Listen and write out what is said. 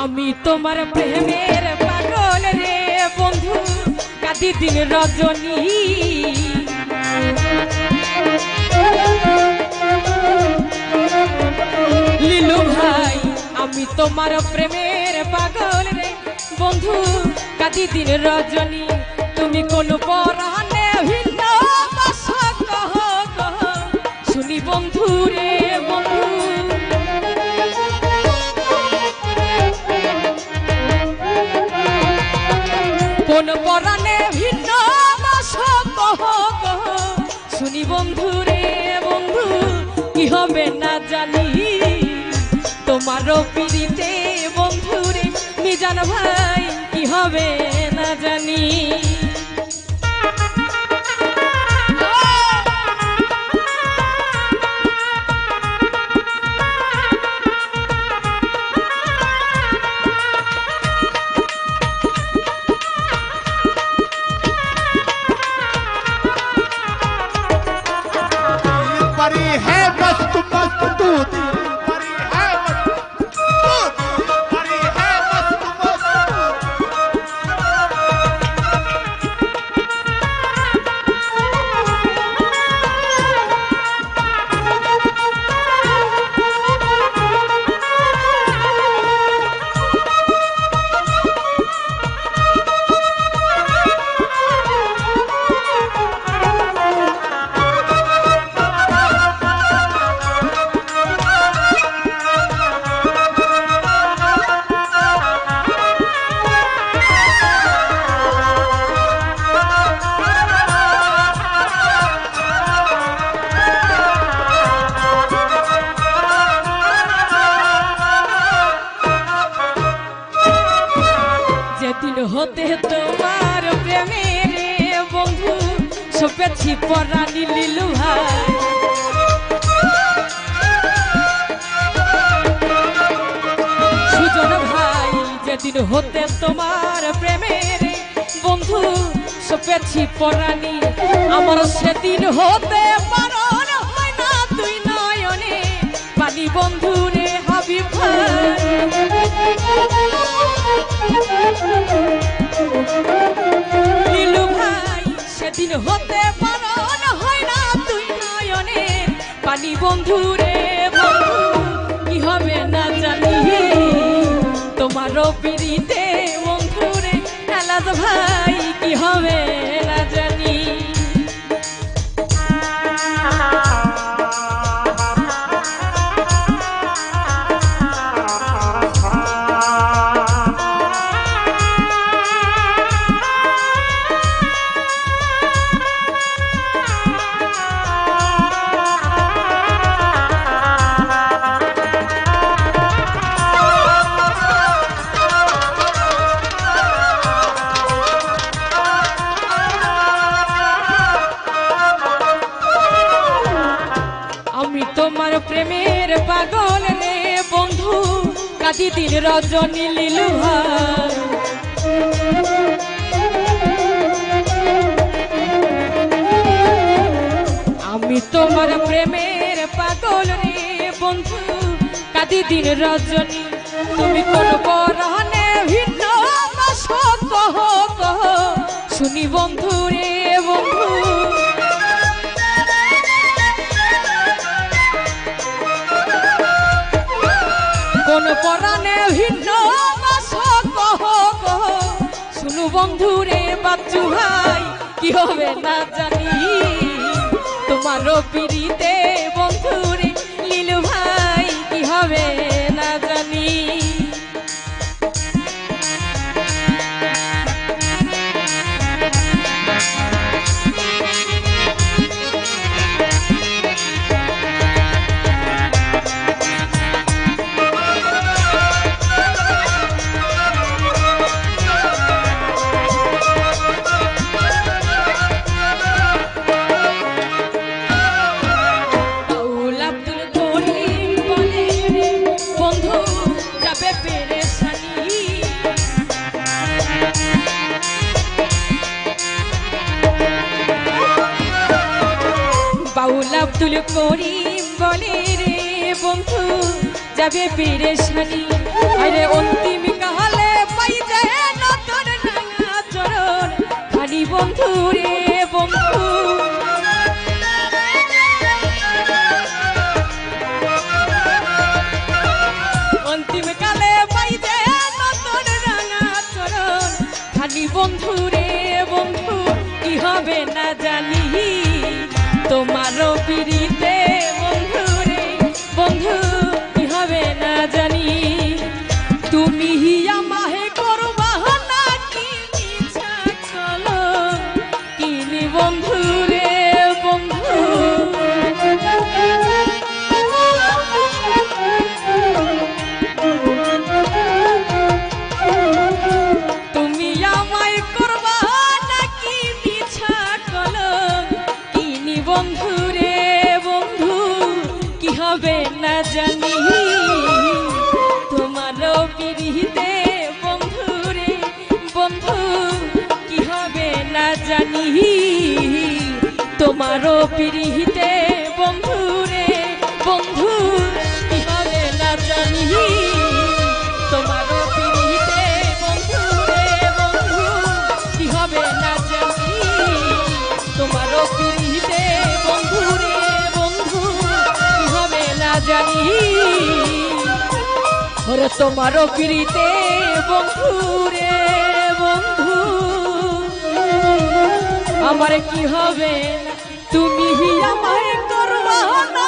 আমি তোমার প্রেমের পাগল রে বন্ধু, কাঁদি দিন রজনী। লিলু ভাই আমি তোমার প্রেমের পাগল রে বন্ধু, কাঁদি দিন রজনী। তুমি কোন পরাণে ভিন্ন বাসা কহ কহ, শুনি বন্ধু রে বন্ধু। কোন পরাণে ভিন্ন বাসা কহ কহ, শুনি বন্ধু রে বন্ধু। কি হবে না জানি তোমারও পিড়িতে বন্ধু রে মিজান ভাই, কি হবে না জানি। परी है मस्त मस्त दूध परी है मस्त दूध परी है मस्त मस्त যেদিন হতে তোমার প্রেমে রে বন্ধু, সপেছি পরাণী লিলু ভাই। সুজন ভাই যেদিন হতে তোমার প্রেমে রে বন্ধু, সপেছি পরাণী। আমার সেদিন হতে পারণ হয় না তুই নয়নে পানি বন্ধু রে হাবিব ভাই। লিলু ভাই সেদিন হতে পারণ হয় না তুই নয়নে পানি বন্ধু রে বন্ধু। কি হবে না জানি তোমারও পিড়িতে বন্ধু রে নালাজ ভাই, কি হবে না জানি। আমি তোমার প্রেমের পাগল রে বন্ধু, কাঁদি দিন রজনী লিলু ভাই। আমি তোমার প্রেমের পাগল রে বন্ধু, কাঁদি দিন রজনী। তুমি কোন পরাণে ভিন্ন বাসা কহ কহ, শুনি বন্ধু রে বন্ধু। কোন পরাণে ভিন্ন বাসা কহ কহ, শুনু বন্ধু রে বাচ্চু ভাই। কি হবে না জানি তোমারও পিড়িতে বন্ধু রে লিলু ভাই, কি হবে না জানি। বাউল আব্দুল করিম বলে রে বন্ধু, যাবে পেরেশানি। আরে অন্তিম পিরিতে বন্ধু রে বন্ধু কি হবে না জানি তোমারও পিরিতে বন্ধু রে বন্ধু কি হবে না জানি তোমারও পিরিতে বন্ধু রে বন্ধু কি হবে না জানি তোমারও পিরিতে বন্ধু রে বন্ধু কি হবে না জানি ওরে তোমারও পিরিতে বন্ধু রে বন্ধু আমার কি হবে না তুমি আমায় করবা না